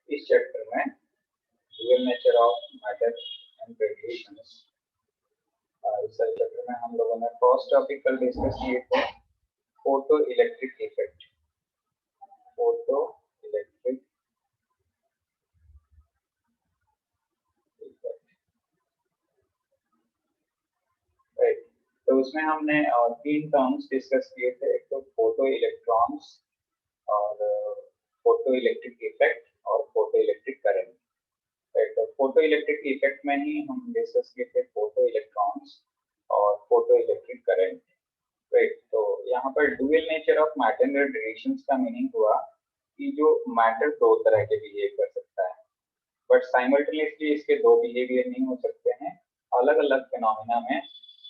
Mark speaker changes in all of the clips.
Speaker 1: इस चैप्टर में real nature of matter and radiations, इस चैप्टर में हम लोगों ने फर्स्ट टॉपिक कल डिस्कस किए थे photo electric effect. Photo electric effect, right. तो उसमें हमने तीन टर्म्स डिस्कस किए थे, एक तो फोटो इलेक्ट्रॉन्स और फोटो इलेक्ट्रिक इफेक्ट और फोटो इलेक्ट्रिक करंट। तो फोटो इलेक्ट्रिक इफेक्ट में ही हम डिस्कस किए थे फोटो इलेक्ट्रॉन्स और फोटो इलेक्ट्रिक करंट, राइट। तो यहाँ पर dual nature of matter and radiations का मीनिंग हुआ कि जो मैटर दो तरह के बिहेव कर सकता है, बट साइमल्टेनियसली इसके दो बिहेवियर नहीं हो सकते हैं। अलग अलग फिनोमिना में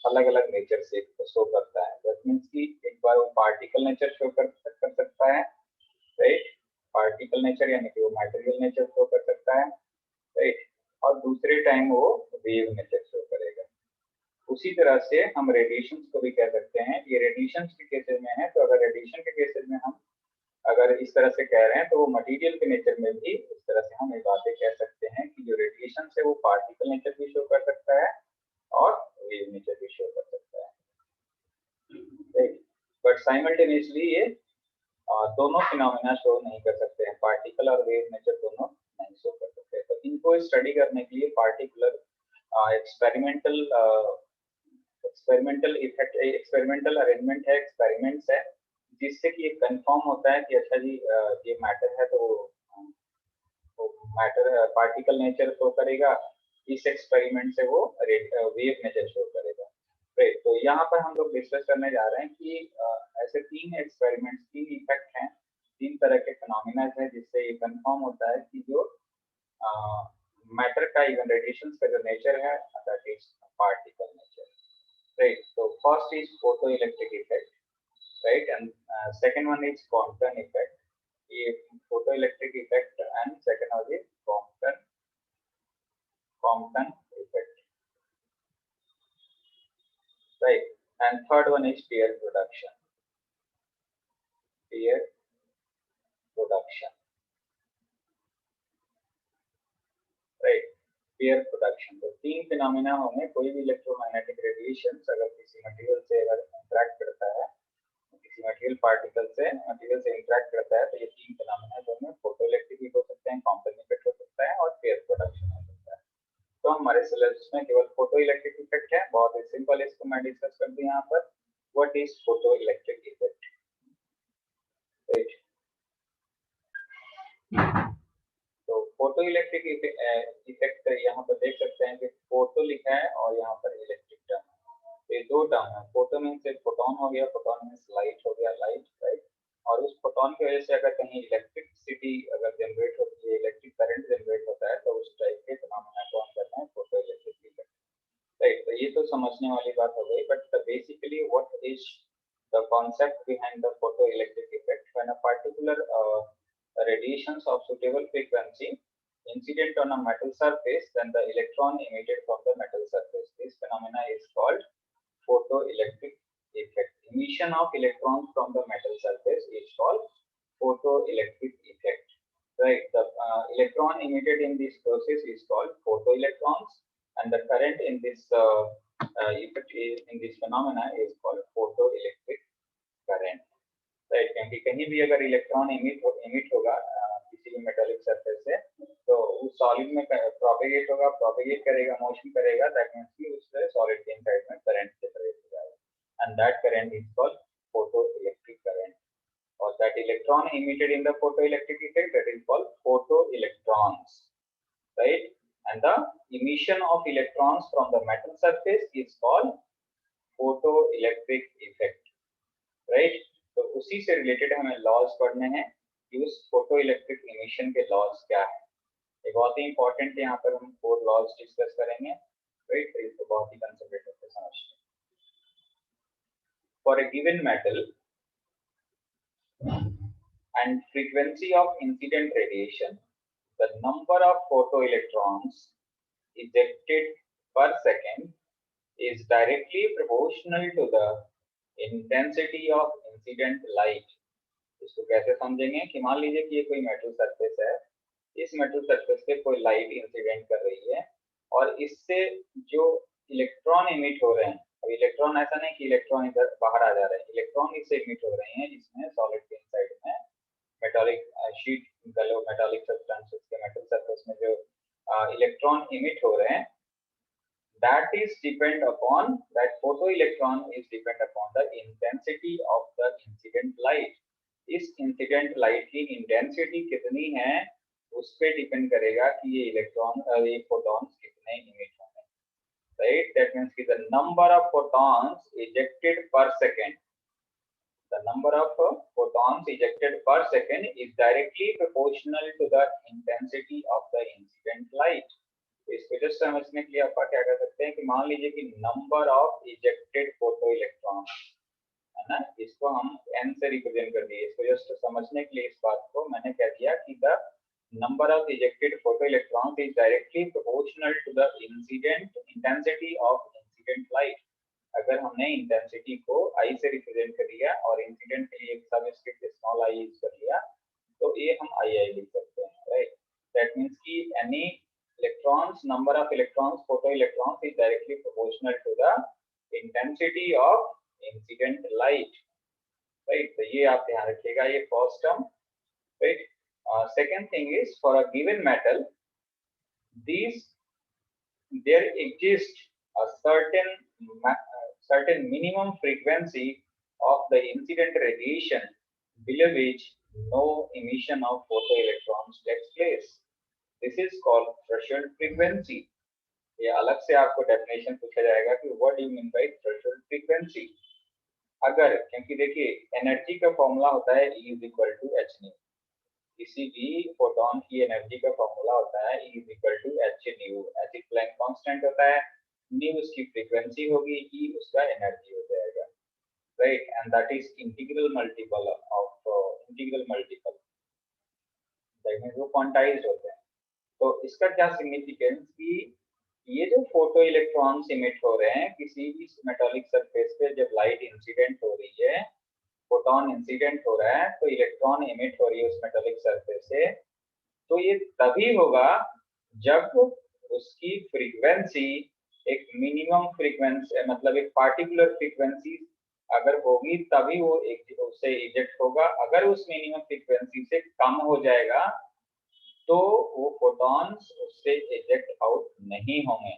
Speaker 1: अलग अलग नेचर से शो करता है। दैट मींस कि एक बार वो पार्टिकल नेचर शो कर सकता है, राइट। पार्टिकल नेचर यानी कि वो मटेरियल नेचर शो कर सकता है, राइट। और दूसरे टाइम वो वेव नेचर शो करेगा। उसी तरह से हम रेडिएशन को भी कह सकते हैं। ये रेडिएशन के केसेस में है, तो अगर रेडिएशन के केसेस में हम अगर इस तरह से कह रहे हैं तो वो मटेरियल के नेचर में भी इस तरह से हम ये बातें कह सकते हैं कि जो रेडिएशन है वो पार्टिकल नेचर भी शो कर सकता है और वेव नेचर भी शो कर सकता है, राइट। बट साइमल्टेनियसली ये दोनों फिनोमेना शो नहीं कर सकते हैं, पार्टिकल और वेव नेचर दोनों नहीं शो कर सकते। तो इनको स्टडी करने के लिए particular experimental effect, experimental arrangement है, एक्सपेरिमेंट्स है, जिससे कि ये कंफर्म होता है कि अच्छा जी ये मैटर है तो मैटर पार्टिकल नेचर शो करेगा, इस एक्सपेरिमेंट से वो वेव नेचर शो करेगा, राइट। तो यहाँ पर हम लोग डिस्कस करने जा रहे हैं कि ऐसे तीन एक्सपेरिमेंट्स, तीन इफेक्ट हैं, तीन तरह के फिनोमिना हैं जिससे ये कंफर्म होता है कि जो मैटर का इवन रेडिएशन का जो नेचर है that is particle nature, right. तो first is photo electric effect, right, and second one is Compton effect. ये photo electric effect and second वाला is Compton effect, right, and third one is peer production, peer production, right, peer production। तो तीन phenomena होंगे। कोई भी electromagnetic radiation अगर किसी material से अगर इंटरेक्ट करता है, किसी मटेरियल पार्टिकल से मटेरियल से इंटरेक्ट करता है, तो ये तीन फिनोमेना जो है फोटो इलेक्ट्रिक हो सकते हैं, कॉम्पन इफेक्ट हो सकता है और पेयर प्रोडक्शन हो सकता है। तो हमारे सिलेबस में केवल फोटो इलेक्ट्रिक इफेक्ट है, बहुत ही सिंपल। इसको मैं डिस्कस कर दूं यहाँ पर। What is photo electric effect, right. तो फोटो इलेक्ट्रिक इफेक्ट यहाँ पर देख सकते हैं कि फोटो लिखा है और यहाँ पर इलेक्ट्रिक टर्म है। ये दो टर्म है। फोटो मीन्स एक फोटोन हो गया, फोटोन मीन्स लाइट हो गया, लाइट, राइट। और उस फोटोन की वजह से अगर कहीं इलेक्ट्रिसिटी अगर जनरेट होती है, इलेक्ट्रिक करंट जनरेट होता है, तो उस टाइप के फिनोमेना को हम कहते हैं फोटो इलेक्ट्रिक इफेक्ट, राइट। तो ये तो समझने वाली बात हो गई। But basically what is the concept behind the photoelectric effect? When a particular radiations of suitable frequency incident on a metal surface, then the electron emitted from the metal surface. This phenomena is called photoelectric effect. Emission of electrons from the metal surface is called photoelectric effect, right. The electron emitted in this process is called photoelectrons, and the current in this effect in this phenomena is called photoelectric current, right. क्योंकि कहीं भी अगर electron emit होगा किसी भी metallic surface से, तो उस सॉलिड में प्रोपेगेट होगा, प्रोपेगेट करेगा, मोशन करेगा, दैट मींस कि उससे सॉलिड के इनसाइड में करंट जनरेट हो जाएगा, and that current is called photoelectric current. और that electron emitted in the photoelectric effect that is called photoelectrons, right, and the emission of electrons from the metal surface is called photoelectric effect, right। तो उसी से related हमें laws पढ़ने हैं कि उस photo electric emission के laws क्या है। ये बहुत ही इंपॉर्टेंट है। यहाँ पर हम 4 लॉज डिस्कस करेंगे, राइट। तो इसको बहुत ही कंसंट्रेट करके समझते हैं। For a given metal and frequency of incident radiation, the number of photoelectrons ejected per second is directly proportional to the intensity of incident light। इसको कैसे समझेंगे कि मान लीजिए कि ये कोई मेटल सरफेस है, इस मेटल सरफेस पे कोई लाइट इंसिडेंट कर रही है और इससे जो इलेक्ट्रॉन इमिट हो रहे हैं, अब इलेक्ट्रॉन ऐसा नहीं कि इलेक्ट्रॉन इधर बाहर आ जा रहे हैं, इलेक्ट्रॉन इससे इमिट हो रहे हैं इसमें सॉलिड के इनसाइड में मेटालिक शीट गलो मेटालिक सब्सटेंसेस के मेटल सरफेस में जो इलेक्ट्रॉन इमिट हो रहे हैं, that is depend upon that photoelectron is depend upon the intensity of the incident light. इस इंसिडेंट लाइट की इंटेंसिटी कितनी है उस पे डिपेंड करेगा कि ये इलेक्ट्रॉन ये फोटॉन्स कितने इमिट होंगे, राइट? दैट मींस कि the number of photons ejected पर second, the number of photons ejected per second is directly proportional to the intensity of the incident light. इसको जस्ट समझने के लिए आप क्या कर सकते हैं कि मान लीजिए कि number of ejected photo electron है ना, इसको हम n से रिप्रेजेंट कर दिए। इसको जस्ट समझने के लिए इस बात को मैंने कह दिया कि the number of ejected photo electrons is directly proportional to the incident intensity of incident light. अगर हमने इंटेंसिटी को I से रिप्रेजेंट कर दिया और इंसिडेंट के लिए एक सबस्क्रिप्ट स्मॉल i यूज कर लिया तो ये हम II लिख सकते हैं, राइट? दैट मींस कि any electrons, number of electrons, photoelectrons is directly proportional to the intensity of incident light, right? तो ये आप ध्यान रखिएगा, ये first term, right? Second thing is for a given metal, there exists a certain minimum frequency of the incident radiation below which no emission of photoelectrons takes place. This is called threshold frequency. ये अलग से आपको definition पूछा जाएगा कि what do you mean by threshold frequency. अगर, क्योंकि देखिए एनर्जी का फॉर्मूला होता है E is equal to H nu, किसी भी फोटोन की एनर्जी का फॉर्मूला होता है E is equal to H nu. H Planck constant होता है, न्यू उसकी फ्रीक्वेंसी होगी, E उसका एनर्जी हो जाएगा, right? And that is integral multiple of integral multiple, that means वो क्वांटाइज्ड होते हैं। तो इसका क्या सिग्निफिकेंस कि ये जो फोटो इलेक्ट्रॉन्स इमिट हो रहे हैं किसी भी मेटालिक सरफेस पे, जब लाइट इंसिडेंट हो रही है, फोटोन इंसिडेंट हो रहा है तो इलेक्ट्रॉन इमिट हो रही है उस मेटालिक सरफेस से, तो ये तभी होगा जब उसकी फ्रीक्वेंसी एक मिनिमम फ्रीक्वेंसी, मतलब एक पार्टिकुलर फ्रीक्वेंसी अगर होगी तभी वो एक उससे इजेक्ट होगा। अगर उस मिनिमम फ्रीक्वेंसी से कम हो जाएगा तो वो फोटॉन्स उससे इजेक्ट आउट नहीं होंगे।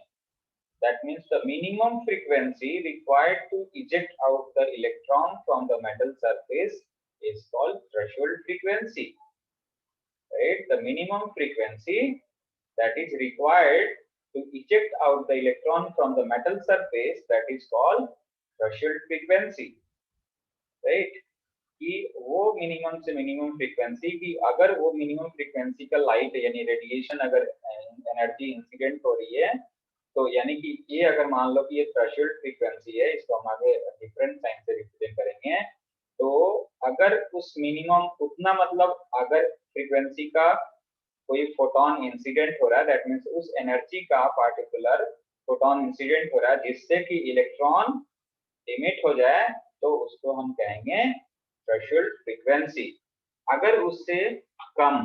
Speaker 1: That means the minimum frequency required to eject out the electron from the metal surface is called threshold frequency, right? The minimum frequency that is required to eject out the electron from the metal surface, that is called threshold frequency, right? कि वो minimum से minimum frequency की, अगर वो minimum frequency का light यानी radiation अगर energy incident हो रही है तो यानी कि ये अगर मान लो कि ये थ्रेशोल्ड फ्रीक्वेंसी है, इसको हम आगे डिफरेंट साइन से रिप्रेजेंट करेंगे, तो अगर उस मिनिमम उतना, मतलब अगर फ्रीक्वेंसी का कोई फोटोन इंसिडेंट हो रहा है, दैट मींस उस एनर्जी का पार्टिकुलर फोटोन इंसिडेंट हो रहा है जिससे कि इलेक्ट्रॉन इमिट हो जाए, तो उसको हम कहेंगे थ्रेशोल्ड फ्रीक्वेंसी। अगर उससे कम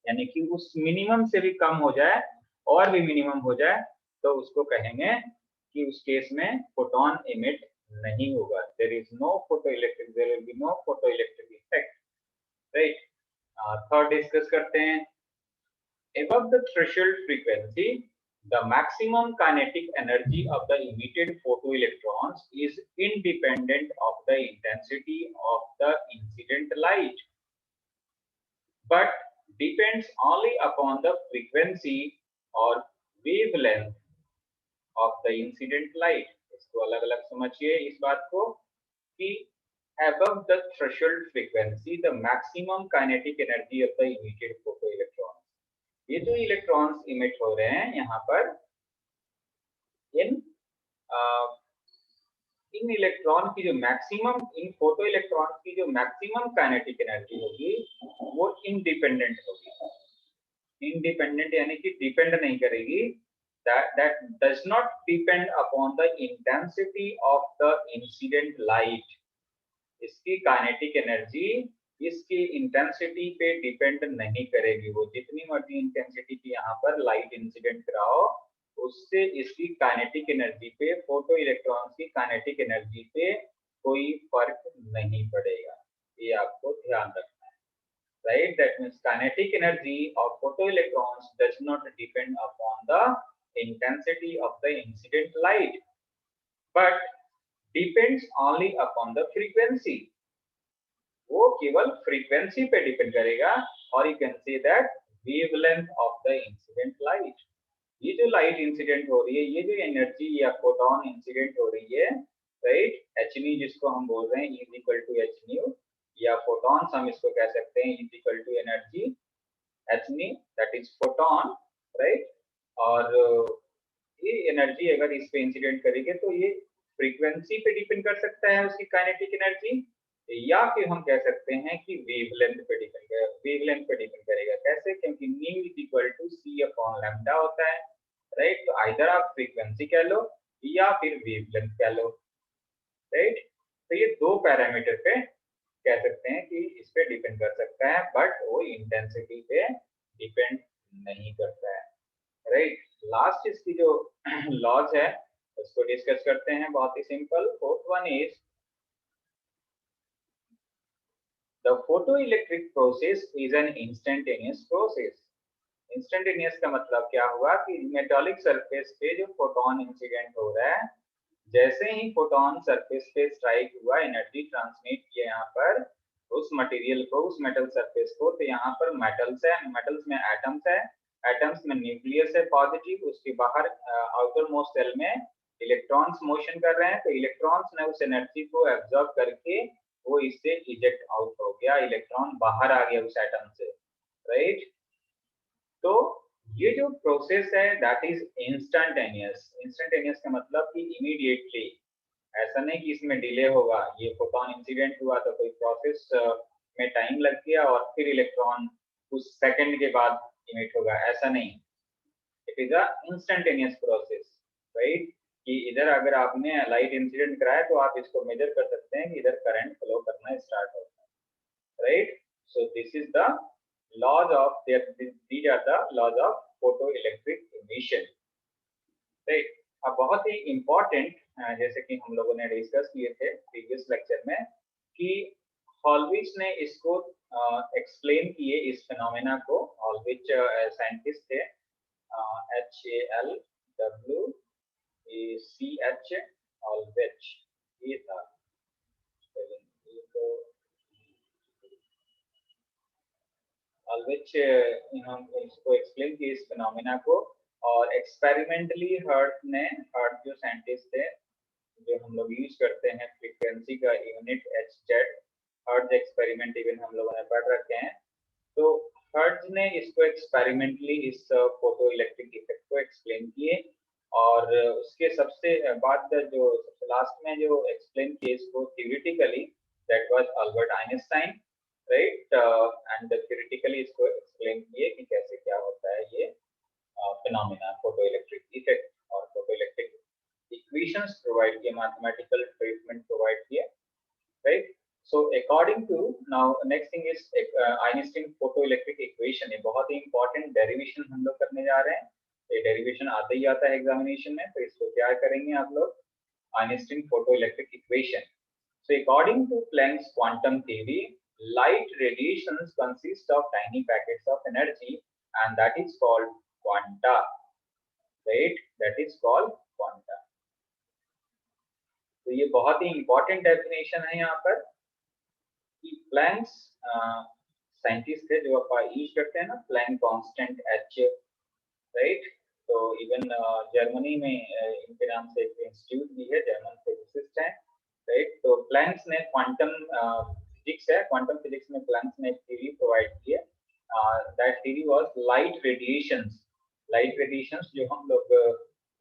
Speaker 1: यानी कि उस मिनिमम से भी कम हो जाए और भी मिनिमम हो जाए तो उसको कहेंगे कि उस केस में फोटोन इमिट नहीं होगा, there is no photoelectric, there will be no photoelectric effect, right? Third discuss करते हैं। Above the threshold frequency, the maximum kinetic energy of the emitted photoelectrons is independent of the intensity of the incident light, but depends only upon the frequency or wavelength of the incident light. इसको अलग अलग समझिए इस बात को कि above the threshold frequency, the maximum kinetic energy of the emitted photoelectrons, ये जो इलेक्ट्रॉन्स इमिट हो रहे हैं यहाँ पर, इन इलेक्ट्रॉन की जो मैक्सिमम, इन फोटो इलेक्ट्रॉन की जो मैक्सिमम काइनेटिक एनर्जी होगी वो इंडिपेंडेंट होगी। इंडिपेंडेंट यानी कि डिपेंड नहीं करेगी, that does not depend upon the intensity of the incident light। इसकी काइनेटिक एनर्जी इसकी इंटेंसिटी पे डिपेंड नहीं करेगी। वो जितनी मर्जी इंटेंसिटी की यहाँ पर लाइट इंसिडेंट कराओ, उससे इसकी काइनेटिक एनर्जी पे, फोटो इलेक्ट्रॉन्स की काइनेटिक एनर्जी पे कोई फर्क नहीं पड़ेगा। ये आपको ध्यान रखना है, right? That means kinetic energy of photoelectrons does not depend upon the intensity of the incident light, but depends only upon the frequency. वो केवल फ्रीक्वेंसी पे डिपेंड करेगा। और you can say that wavelength of the incident light. ये जो light incident हो रही है, ये जो एनर्जी या फोटोन इंसिडेंट हो रही है, राइट, एच न्यू जिसको हम बोल रहे हैं, is equal to H nu, या फोटॉन्स हम इसको कह सकते हैं, is equal to energy h nu, that is photon, right. और ये एनर्जी अगर इस पे इंसिडेंट करेंगे तो ये फ्रीक्वेंसी पे डिपेंड कर सकता है उसकी काइनेटिक एनर्जी, या फिर हम कह सकते हैं कि वेवलेंथ पे डिपेंड करेगा। वेवलेंथ पे डिपेंड करेगा कैसे? क्योंकि nu is equal to c upon lambda होता है, राइट। तो आइदर आप फ्रीक्वेंसी कह लो या फिर वेवलेंथ कह लो, राइट। तो ये दो पैरामीटर पे कह सकते हैं कि इस पे डिपेंड कर सकता है, बट वो इंटेंसिटी पे डिपेंड नहीं करता है, राइट। लास्ट इसकी जो लॉज है उसको डिस्कस करते हैं, बहुत ही simple. Fourth one is the photoelectric process is an instantaneous process. Instantaneous का मतलब क्या हुआ कि मेटालिक सरफेस पे जो फोटोन इंसिडेंट हो रहा है, जैसे ही फोटोन सरफेस पे स्ट्राइक हुआ, एनर्जी ट्रांसमिट किया यहाँ पर उस मटेरियल को, उस मेटल सरफेस को, तो यहाँ पर मेटल्स है, मेटल्स में एटम्स है, एटम्स में न्यूक्लियस है पॉजिटिव, उसके बाहर आउटर मोस्ट सेल में इलेक्ट्रॉन्स मोशन कर रहे हैं। तो इलेक्ट्रॉन्स ने उस एनर्जी को एब्जॉर्ब करके वो इससे इजेक्ट आउट हो गया, इलेक्ट्रॉन बाहर आ गया उस एटम से, राइट। तो ये जो प्रोसेस है दैट इज इंस्टेंटेनियस। इंस्टेंटेनियस का मतलब कि इमीडिएटली, ऐसा नहीं कि इसमें डिले होगा। ये फोटोन इंसिडेंट हुआ तो कोई प्रोसेस में टाइम लग गया और फिर इलेक्ट्रॉन कुछ सेकंड के बाद इमिट होगा, ऐसा नहीं। It is a instantaneous process, right. कि इधर अगर आपने लाइट इंसिडेंट कराया तो आप इसको मेजर कर सकते हैं कि इधर करंट फ्लो करना स्टार्ट होता है, right. So this is the laws of these are the laws of photoelectric emission, right। अब बहुत ही important, जैसे कि हम लोगों ने डिस्कस किए थे प्रीवियस लेक्चर में, कि हॉलविच ने इसको एक्सप्लेन किए इस फिनोमेना को। हॉलविच साइंटिस्ट थे, HALWCH, हॉलविच, ये था। which हम इसको एक्सप्लेन किए इस फिनोमेना को। और एक्सपेरिमेंटली हर्ट जो साइंटिस्ट थे, जो हम लोग यूज करते हैं फ्रीक्वेंसी का unit HZ, hertz experiment even हम लोगों ने पढ़ रखे हैं। तो हर्ट्ज ने इसको एक्सपेरिमेंटली इस फोटो इलेक्ट्रिक इफेक्ट को एक्सप्लेन किए, और उसके सबसे बाद जो सबसे लास्ट में जो एक्सप्लेन किए इसको theoretically, that was Albert Einstein, right. And theoretically इसको एक्सप्लेन किए कि कैसे क्या होता है ये फिनोमेना फोटो इलेक्ट्रिक इफेक्ट, और फोटो इलेक्ट्रिक इक्वेशंस प्रोवाइड किए, मैथमेटिकल ट्रीटमेंट प्रोवाइड किए, right. So according to, now next thing is Einstein photoelectric equation। ये बहुत ही important derivation हम लोग करने जा रहे हैं। ये derivation आते ही आता है एग्जामिनेशन में, तो इसको क्या करेंगे आप लोग? Einstein photoelectric equation। So according to Planck's quantum theory, light radiations consist of tiny packets of energy, and that is called quanta, right? That is called quanta। तो ये बहुत ही important definition है यहाँ पर। प्लैंक्स साइंटिस्ट थे जो आप use करते हैं ना, प्लैंक कांस्टेंट H, राइट। तो इवन जर्मनी में इनके नाम से एक इंस्टीट्यूट भी है, जर्मन फिजिसिस्ट हैं, राइट। तो प्लैंक्स ने क्वांटम फिजिक्स है, क्वांटम फिजिक्स में प्लैंक्स ने एक थ्योरी प्रोवाइड की है, that theory was light radiations. Light radiations जो हम लोग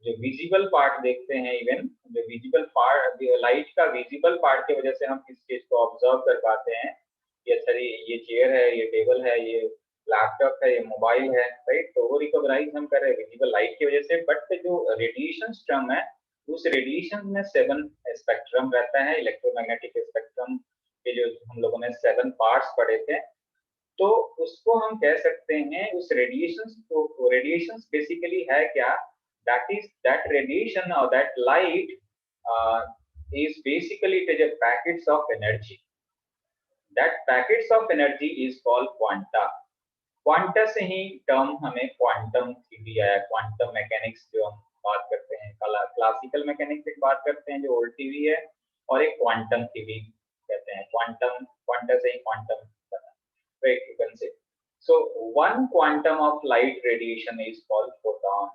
Speaker 1: जो विजिबल पार्ट देखते हैं, इवन जो विजिबल पार्ट, लाइट का विजिबल पार्ट की वजह से हम किस चीज को ऑब्जर्व कर पाते हैं, ये सॉरी ये चेयर है, ये टेबल है, ये लैपटॉप है, ये मोबाइल है, राइट। तो वो रिकॉग्नाइज हम कर रहे हैं विजिबल लाइट की वजह से। बट जो रेडिएशन स्ट्रम है, उस रेडिएशन में 7 स्पेक्ट्रम रहता है, इलेक्ट्रोमैग्नेटिक स्पेक्ट्रम, के जो हम लोगों ने 7 पार्ट्स पढ़े थे, तो उसको हम कह सकते हैं उस रेडिएशन को, रेडिएशन बेसिकली है क्या, दैट रेडिएशन और that light is basically it is a packets of energy. That packets of energy is called quanta. Quanta से ही टर्म हमें क्वांटम थ्योरी आया, क्वांटम मैकेनिक्स जो हम बात करते हैं, क्लासिकल मैकेनिक्स की बात करते हैं जो ओल्ड थ्योरी है, और एक क्वांटम थ्योरी कहते हैं, क्वांटम, क्वांटा से ही क्वांटम बना, right, you can say. So one quantum of light radiation is called photon,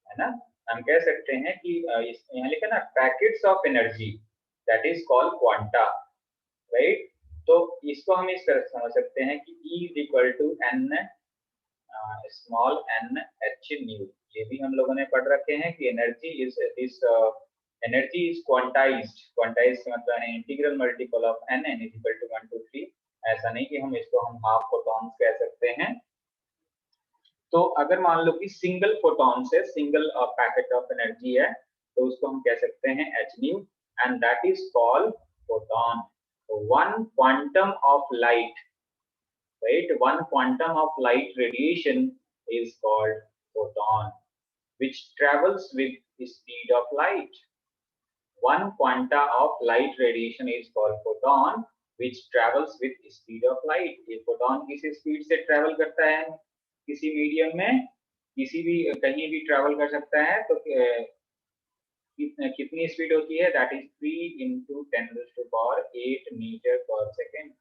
Speaker 1: है ना। हम कह सकते हैं कि यहाँ लिखा ना packets of energy, that is called quanta, right. तो इसको हम इस तरह समझ सकते हैं कि E is equal to n small n h nu, ये भी हम लोगों ने पढ़ रखे हैं कि energy is this energy is quantized, quantized का मतलब है integral multiple of n, n is equal to 1 2 3, ऐसा नहीं कि हम इसको हम हाफ फोटॉन्स कह सकते हैं। तो अगर मान लो कि सिंगल फोटॉन से सिंगल पैकेट ऑफ एनर्जी है, तो उसको हम कह सकते हैं h new, and that is called photon. One quantum of light, right? One quantum of light radiation is called photon, which travels with the speed of light. One quanta of light radiation is called photon, which travels with the speed of light. ये photon किस speed से travel करता है, किसी medium में, किसी भी कहीं भी ट्रेवल कर सकता है, तो कितनी स्पीड होती है, that is 3 into 10⁸ metre per second.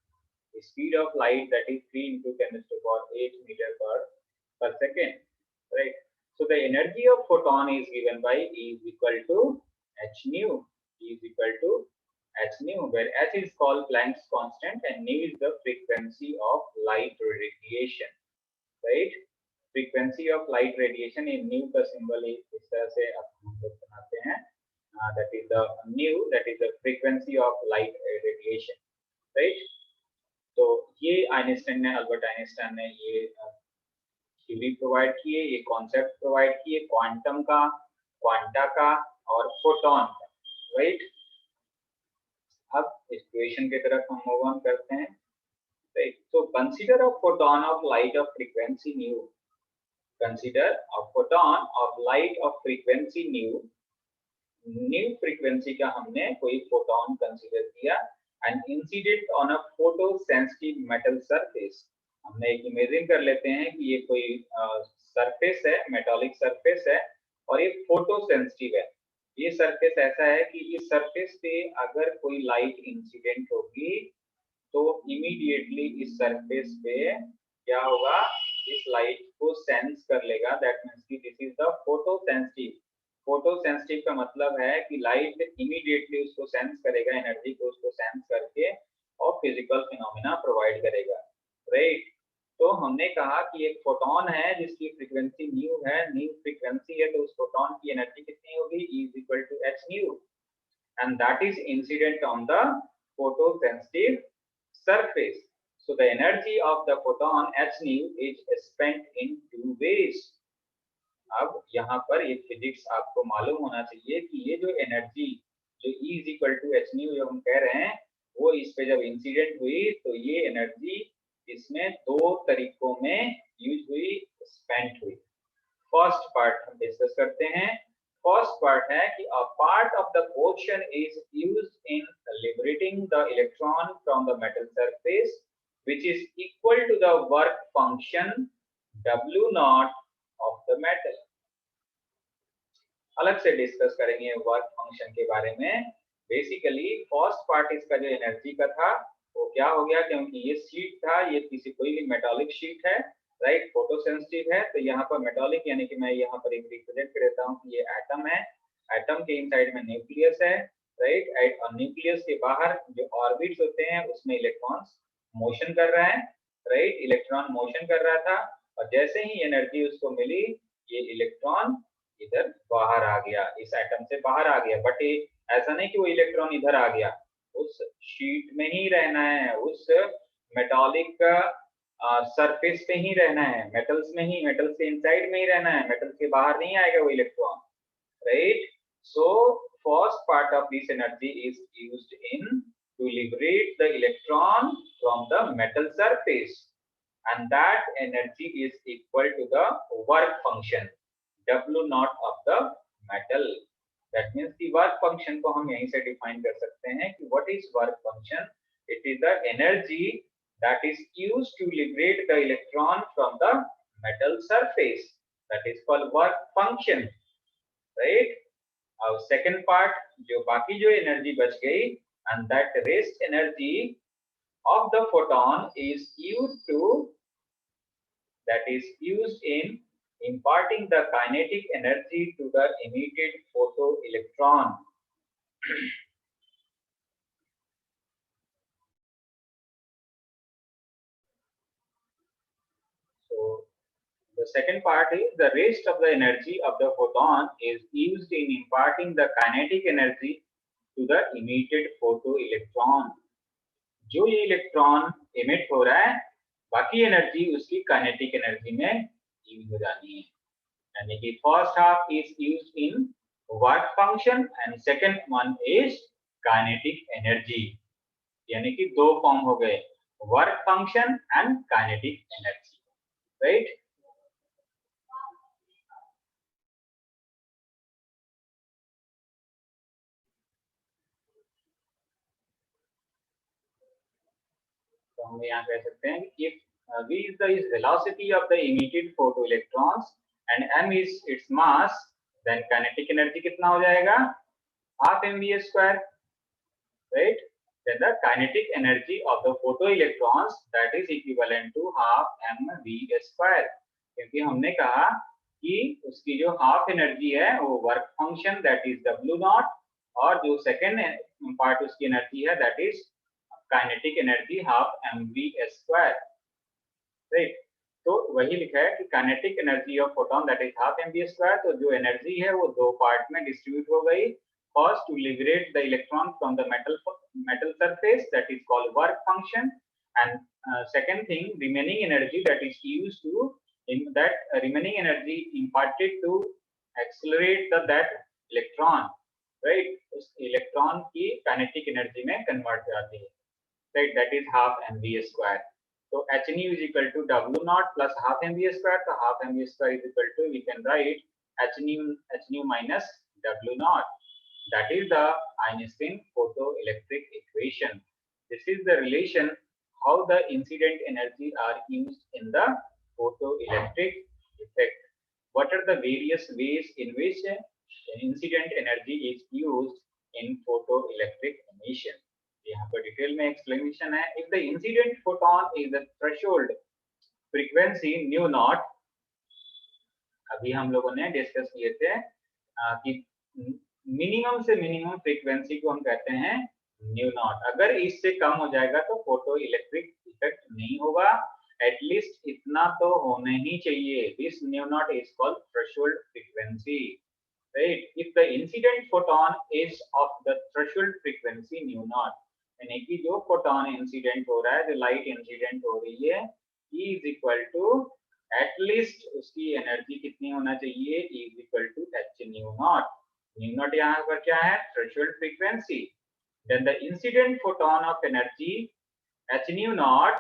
Speaker 1: Speed of light that is 3 into 10⁸ metre per second, right. So the energy of photon is given by E is equal to h nu, E is equal to h nu, where h is called Planck's constant and nu is the frequency of light radiation, right? Frequency of light radiation, in new का symbol इस तरह से हम लोग बनाते हैं, that is the new, that is the frequency of light radiation, right. तो ये आइंस्टाइन ने, अल्बर्ट आइंस्टाइन ने ये थ्योरी प्रोवाइड किए, ये कॉन्सेप्ट प्रोवाइड किए, क्वांटम का, क्वांटा का और फोटॉन का, राइट। अब इस क्वेश्चन की तरफ हम मूव ऑन करते हैं, राइट। तो consider a photon of light of frequency new, consider a photon of light of frequency nu, new frequency का हमने कोई फोटॉन कंसीडर किया, and incident on a photo sensitive metal surface. हमने एक imagine कर लेते हैं कि ये कोई सरफेस है, मेटालिक सरफेस है, और ये फोटो सेंसिटिव है। ये सरफेस ऐसा है कि इस सरफेस पे अगर कोई लाइट इंसिडेंट होगी तो इमीडिएटली इस सरफेस पे क्या होगा, इस लाइट को सेंस कर लेगा, दैट मींस कि this is the photo sensitive. Photo sensitive का मतलब है कि लाइट इमीडिएटली उसको सेंस करेगा, एनर्जी को उसको सेंस करके और फिजिकल फिनोमेना प्रोवाइड करेगा, राइट। तो हमने कहा कि एक फोटॉन है जिसकी फ्रीक्वेंसी न्यू है, न्यू फ्रीक्वेंसी है, तो उस फोटॉन की एनर्जी कितनी होगी, E is equal to h nu, and that is incident on the photosensitive surface. So the energy of the photon h nu is spent in two ways. अब यहाँ पर ये फिजिक्स आपको मालूम होना चाहिए कि ये जो एनर्जी जो E is equal to h nu जो हम कह रहे हैं, वो इस पे जब इंसिडेंट हुई तो ये एनर्जी इसमें दो तरीकों में यूज हुई, स्पेंट हुई। फर्स्ट पार्ट हम डिस्कस करते हैं। फर्स्ट पार्ट है कि a part of the portion is used in liberating the electron from the metal surface, which is equal to the work function W naught of the metal। अलग से discuss करेंगे work function के बारे में। Basically first part इसका जो energy का था वो क्या हो गया, क्योंकि ये शीट था, ये किसी कोई भी मेटालिक शीट है, राइट, फोटो सेंसिटिव है, तो यहाँ पर मेटालिक यानी कि मैं यहाँ पर एक रिप्रेजेंट कर देता हूँ कि ये एटम है, एटम के इनसाइड में न्यूक्लियस है, राइट, और न्यूक्लियस के बाहर जो ऑर्बिट्स होते हैं उसमें इलेक्ट्रॉन्स मोशन कर रहा है, राइट, इलेक्ट्रॉन मोशन कर रहा था, और जैसे ही एनर्जी उसको मिली ये इलेक्ट्रॉन इधर बाहर आ गया, इस एटम से बाहर आ गया, बट ऐसा नहीं कि वो इलेक्ट्रॉन इधर आ गया, उस शीट में ही रहना है, उस मेटालिक सरफेस पे ही रहना है, मेटल्स में ही, मेटल्स के इनसाइड में ही रहना है, मेटल्स के बाहर नहीं आएगा वो electron, right. So first part of this energy is used in to liberate the electron from the metal surface, and that energy is equal to the work function W naught of the metal. That means the work function को हम यहीं से define कर सकते हैं कि what is work function? It is the energy that is used to liberate the electron from the metal surface. That is called work function, right? Our second part, जो बाकी जो energy बच गई, and that rest energy of the photon is used in imparting the kinetic energy to the emitted photoelectron. So the second part is the rest of the energy of the photon is used in imparting the kinetic energy to the emitted photoelectron. जो ये electron emit हो रहा है, बाकी energy उसकी kinetic energy में use हो जानी है. यानी कि first half is used in work function and second one is kinetic energy. यानी कि दो फॉर्म हो गए, work function and kinetic energy, right? तो हम यहाँ कह सकते हैं कि if v is the velocity of the emitted photoelectrons and m is its mass, then kinetic energy कितना हो जाएगा? half mv square, right? Then the kinetic energy of the photoelectrons that is equivalent to half mv square. क्योंकि हमने कहा कि उसकी जो half energy है वो work function that is w not, और जो सेकेंड पार्ट उसकी एनर्जी है that is kinetic energy half mv square, right? तो वही लिखा है कि kinetic energy of photon that is half mv square. तो जो एनर्जी है वो दो पार्ट में डिस्ट्रीब्यूट हो गई. First to liberate the electron from the metal surface, that is called work function, and second thing, remaining energy that is used to in that remaining energy imparted to accelerate that electron, right? उस electron की kinetic energy में convert हो जाती है, right? That is half mv square. So h nu is equal to w naught plus half mv square. So half mv square is equal to, we can write h nu minus w naught. That is the Einstein photoelectric equation. This is the relation how the incident energy are used in the photoelectric effect. What are the various ways in which incident energy is used in photoelectric emission? यहाँ पर detail में explanation है. If the incident photon is the threshold frequency nu naught, अभी हम लोगों ने discuss किए थे कि मिनिमम से मिनिमम फ्रीक्वेंसी को हम कहते हैं न्यू नॉट. अगर इससे कम हो जाएगा तो फोटो इलेक्ट्रिक इफेक्ट नहीं होगा. एटलीस्ट इतना तो होना ही चाहिए. This new naught is called threshold frequency, right? If the incident photon is of the threshold frequency new not, यानी कि जो फोटोन इंसिडेंट हो रहा है, जो लाइट इंसिडेंट हो रही है, E is equal to at least उसकी एनर्जी कितनी होना चाहिए? E is equal to h nu naught. Nu naught यहाँ पर क्या है? Threshold frequency. Then the incident photon of energy h nu naught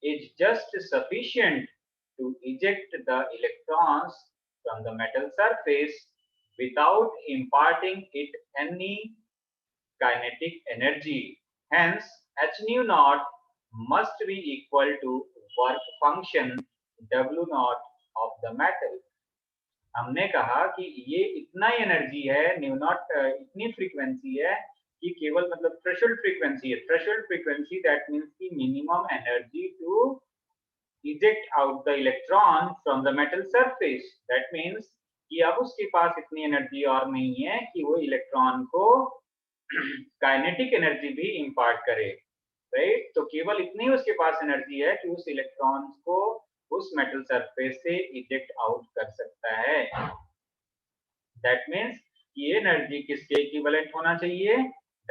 Speaker 1: is just sufficient to eject the electrons from the metal surface without imparting it any kinetic energy. Hence, h nu naught must be equal to work function w naught of the metal. हमने कहा कि ये इतना energy है, new not इतनी frequency है कि केवल मतलब थ्रेशोल्ड फ्रीक्वेंसी है. थ्रेशोल्ड फ्रीक्वेंसी दैट मींस की minimum energy to eject out the electron from the metal surface. That means कि अब उसके पास इतनी एनर्जी और नहीं है कि वो इलेक्ट्रॉन को काइनेटिक एनर्जी भी इंपार्ट करे, राइट? तो केवल इतनी उसके पास एनर्जी है कि उस इलेक्ट्रॉन को उस मेटल सरफेस से इजेक्ट आउट कर सकता है. दैट मींस ये एनर्जी किसके इक्विवेलेंट होना चाहिए?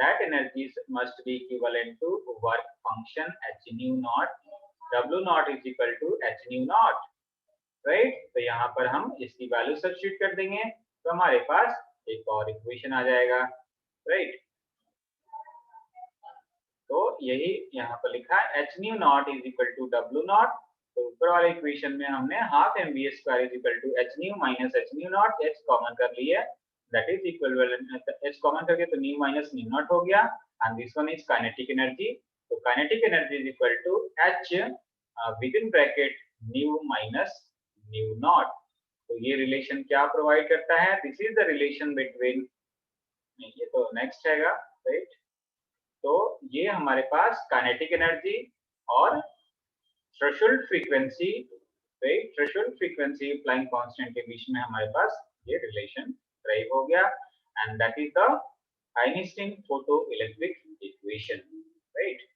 Speaker 1: That energy must be equivalent to work function h nu naught. w naught is equal to h nu naught, right? तो यहाँ पर हम इसकी वैल्यू सब्स्टिट्यूट कर देंगे तो हमारे पास एक और इक्वेशन आ जाएगा, राइट? तो यही यहाँ पर लिखा है H nu naught is equal to W naught. तो ऊपर वाले इक्वेशन में हमने half M V square is equal to H nu minus H nu naught, H common कर लिया, that is equivalent, H common करके तो न्यू माइनस न्यू नॉट हो गया, and this one is kinetic energy. तो kinetic energy is equal to H with in bracket nu minus nu naught. तो ये relation क्या प्रोवाइड करता है, this is the relation between, ये तो नेक्स्ट हैगा, राइट। तो ये हमारे पास काइनेटिक एनर्जी और threshold frequency, right, threshold frequency flying constant के बीच में हमारे पास ये रिलेशन ड्राइव हो गया, and that is the Einstein photo electric equation, right.